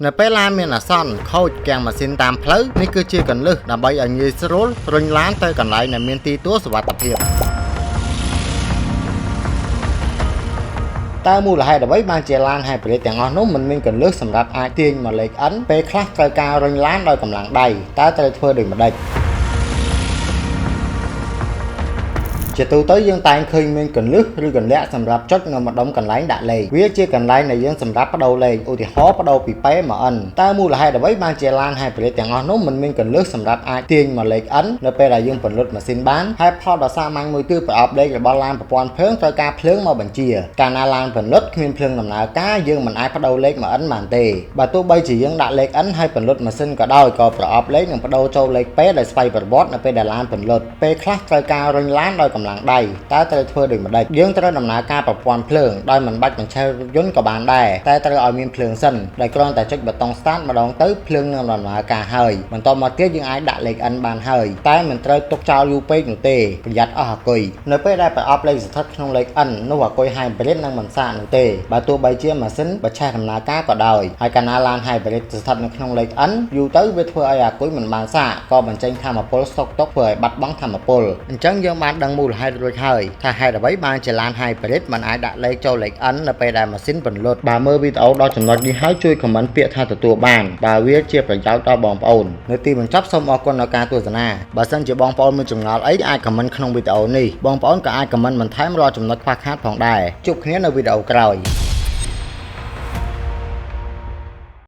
ในពេលឡានមានអាសន្នខូចកាំងម៉ាស៊ីនតាមផ្លូវនេះគឺជាកន្លឹះដើម្បីឲ្យងាយស្រួលរុញឡានទៅកន្លែងដែលមានទីទួលសុវត្ថិភាពតើមូលហេតុអ្វីបានជាឡាន Hybrid ទាំងអស់នោះមិនមានកន្លឹះសម្រាប់អាចទាញមកលេខ N ពេលខ្លះត្រូវការរុញឡានដោយកម្លាំងដៃតើត្រូវធ្វើដូចម្តេចជាទូទៅយើងតែងឃើញមានកន្លឹះឬកន្លាក់សម្រាប់ចុចនៅម្ដុំកន្លែងដាក់លេខវាជាកន្លែងដែលយើងសម្រាប់បដូរលេខឧទាហរណ៍បដូរពី P មក N តើមូលហេតុអ្វីបានជាឡាន Hybrid ទាំងអស់នោះមិនមានកន្លឹះសម្រាប់អាចទាញមកលេខ N នៅពេលដែលយើងពន្លត់ម៉ាស៊ីនបានហេតុផលដ៏សាមញ្ញមួយគឺប្រអប់លេខរបស់ឡានប្រព័ន្ធភ្លើងត្រូវការភ្លើងមកបញ្ជាកាលណាឡានពន្លត់គ្មានភ្លើងដំណើរការយើងមិនអាចបដូរលេខមក N បានទេបើទោះបីជាយើងដាក់លេខ N ហើយពន្លត់ម៉ាស៊ីនក៏ដោយក៏ប្រអប់លេខនឹងបដូរចូលលេខ P ដោយស្វ័យប្រវត្តិនៅពេលដែលឡានពន្លត់ពេលខ្លះត្រូវការរុញឡានដោយកម្លាំងដៃត្រូវធ្វើដូចម្តេចយើងត្រូវដំណើរការប្រព័ន្ធភ្លើងដោយមិនបាច់បញ្ឆេះរថយន្តក៏បានដែរតែត្រូវឲ្យមានភ្លើងសិនដែលគ្រាន់តែចុចប៊ូតុង Start ម្ដងទៅភ្លើងនឹងដំណើរការហើយបន្តមកទៀតយើងអាចដាក់លេខ N បានហើយតែមិនត្រូវទុកចោលយូរពេកនោះទេប្រយ័ត្នអស់អាគុយនៅពេលដែលប្រអប់លេខស្ថិតក្នុងលេខ N នោះអាគុយ Hybrid នឹងមិនសាកនោះទេបើទោះបីជាម៉ាស៊ីនបញ្ឆេះដំណើរការក៏ដោយហើយកាលណាឡាន Hybrid ស្ថិតនៅក្នុងលេខ N យូរទៅវាធ្វើឲ្យអាគុយមិនបានសាកក៏បញ្ចេញថាមពលស្តុកទុកធ្វើឲ្យបាត់បង់ថាមពលអញ្ចឹងយើងបានដឹងមូលហេតុរួចហើយថាហេតុអ្វីបានជាឡាន Hybrid មិនអាចដាក់លេខចូលលេខ N នៅពេលដែលម៉ាស៊ីនពន្លត់បើមើលវីដេអូដល់ចំណុចនេះហើយជួយ comment ពាក្យថាទទួលបានបើវាជាប្រយោជន៍ដល់បងប្អូននៅទីបញ្ចប់សូមអរគុណដល់ការទស្សនាបើសិនជាបងប្អូនមានចម្ងល់អីអាច comment ក្នុងវីដេអូនេះបងប្អូនក៏អាច comment បន្ថែមរាល់ចំណុចខ្វះខាតផងដែរជួបគ្នានៅវីដេអូក្រោយ